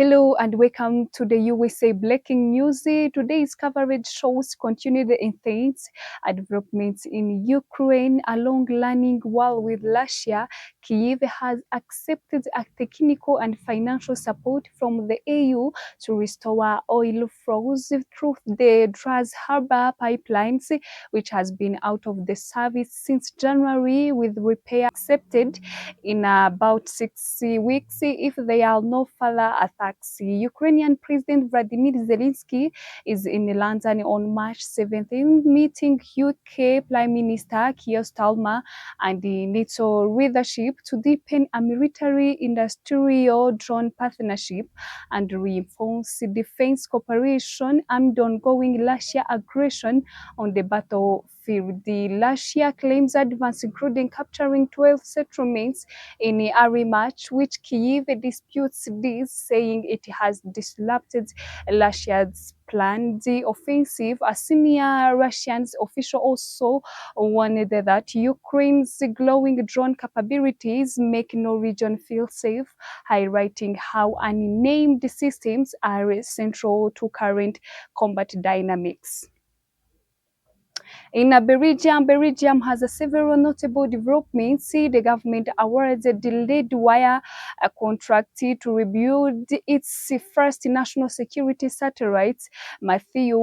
Hello and welcome to the USA Breaking News. Today's coverage shows continued intense developments in Ukraine along lining wall with Russia. Kyiv has accepted a technical and financial support from the EU to restore oil flows through the Draz Harbor pipelines, which has been out of the service since January, with repair accepted in about 6 weeks if there are no further attacks. Ukrainian President Vladimir Zelensky is in London on March 17th, meeting UK Prime Minister Keir Starmer and the NATO leadership to deepen a military industrial drone partnership and reinforce defense cooperation amid ongoing Russia aggression on the battlefield. Russia claims advance, including capturing 12 settlements in early March, which Kyiv disputes this, saying it has disrupted Russia's planned offensive. A senior Russian official also warned that Ukraine's growing drone capabilities make no region feel safe, highlighting how unnamed systems are central to current combat dynamics. In Belgium has several notable developments. The government awards a delayed wire contract to rebuild its first national security satellites, Matthew,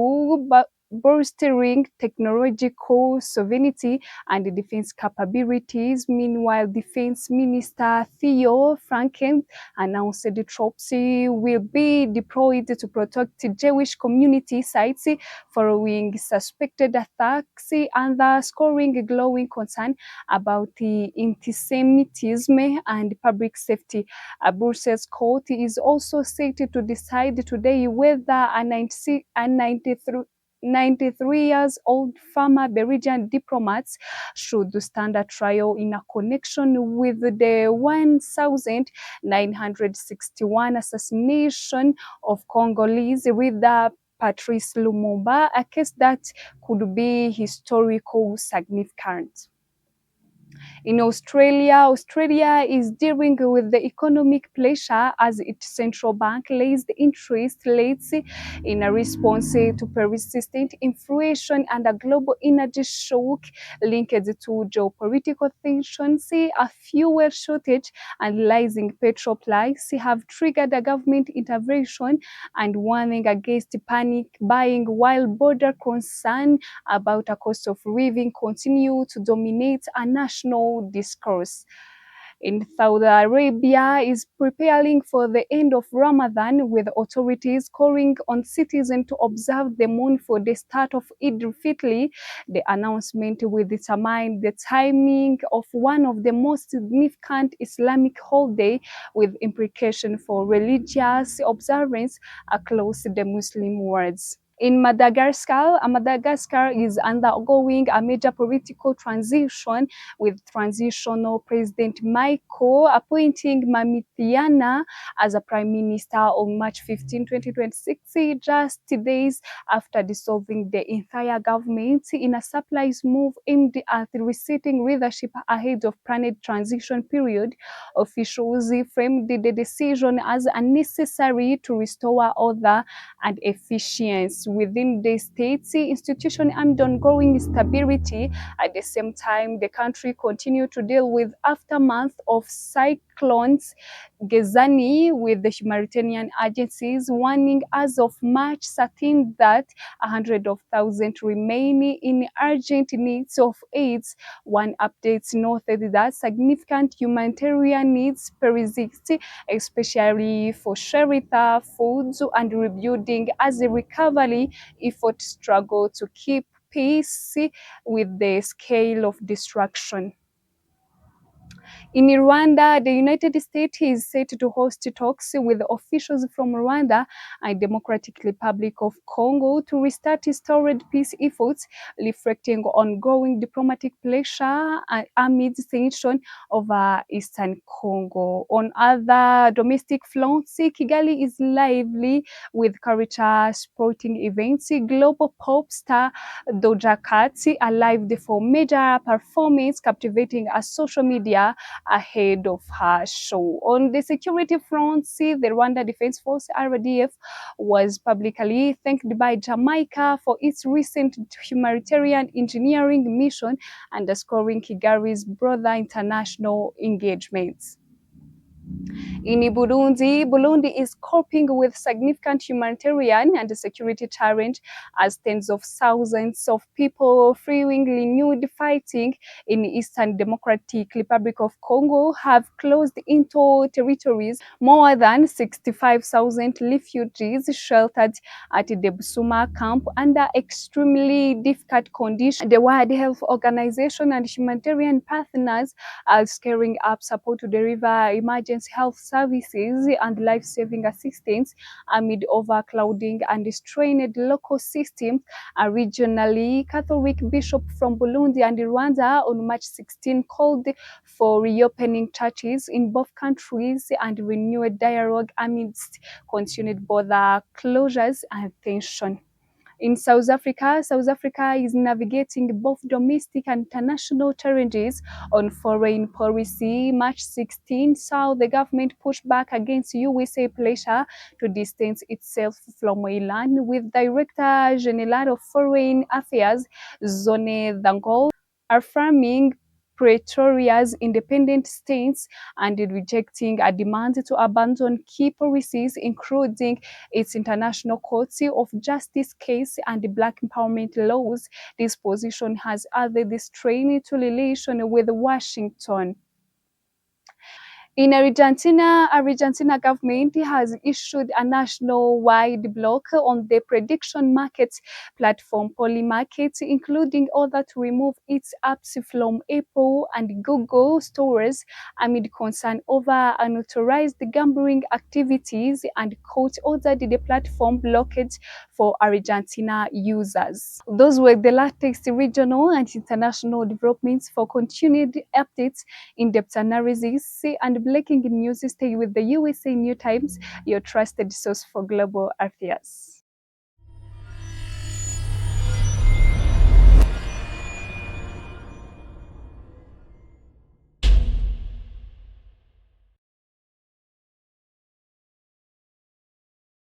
bolstering technological sovereignty and defense capabilities. Meanwhile, Defense Minister Theo Franken announced the troops will be deployed to protect Jewish community sites following suspected attacks, underscoring growing concern about the anti-Semitism and public safety. A Brussels court is also set to decide today whether a 93 years old former Belgian diplomats should stand a trial in a connection with the 1961 assassination of Congolese leader Patrice Lumumba, a case that could be historical significant. In Australia is dealing with the economic pressure as its central bank raised interest rates in a response to persistent inflation and a global energy shock linked to geopolitical tensions. A fuel shortage and rising petrol prices have triggered a government intervention and warning against panic buying, while border concern about a cost of living continue to dominate a national discourse. In Saudi Arabia is preparing for the end of Ramadan, with authorities calling on citizens to observe the moon for the start of Eid al-Fitr. The announcement will determine the timing of one of the most significant Islamic holidays, with implications for religious observance across the Muslim world. In Madagascar is undergoing a major political transition, with transitional President Michael appointing Mamitiana as a Prime Minister on March 15, 2026, just days after dissolving the entire government in a surprise move aimed at resetting leadership ahead of planned transition period. Officials framed the decision as unnecessary to restore order and efficiency within the state's institution and ongoing instability. At the same time, the country continued to deal with aftermath of cyclones Gezani, with the humanitarian agencies warning as of March 13 that 100,000 remain in urgent needs of aid. One update noted that significant humanitarian needs persist, especially for shelter, food, and rebuilding, as the recovery effort struggle to keep pace with the scale of destruction. In Rwanda, the United States is set to host talks with officials from Rwanda and Democratic Republic of Congo to restart restored peace efforts, reflecting ongoing diplomatic pressure amid tension over Eastern Congo. On other domestic fronts, Kigali is lively with culture sporting events. Global pop star Doja Cat arrived for major performance, captivating a social media ahead of her show. On the security front, the Rwanda Defense Force (RDF) was publicly thanked by Jamaica for its recent humanitarian engineering mission, underscoring Kigali's broader international engagements. In Burundi is coping with significant humanitarian and security challenge as tens of thousands of people fleeing renewed fighting in Eastern Democratic Republic of Congo have closed into territories. More than 65,000 refugees sheltered at the Busuma camp under extremely difficult conditions. The World Health Organization and humanitarian partners are scaling up support to deliver emergency health services and life-saving assistance amid overcrowding and strained local systems. A regionally Catholic bishop from Burundi and Rwanda on March 16 called for reopening churches in both countries and renewed dialogue amidst continued border closures and tension. In South Africa is navigating both domestic and international challenges on foreign policy. March 16 saw the government push back against USA pressure to distance itself from Iran, with Director General of Foreign Affairs Zone Dangol affirming Pretoria's independent stance and rejecting a demand to abandon key policies, including its International Court of Justice case and Black empowerment laws. This position has added strain to relations with Washington. In Argentina government has issued a national-wide block on the prediction market platform Polymarket, including order to remove its apps from Apple and Google stores amid concern over unauthorized gambling activities, and court ordered the platform blocked for Argentina users. Those were the latest regional and international developments. For continued updates, in-depth analysis, and breaking news, stay with the USA New Times, your trusted source for global affairs.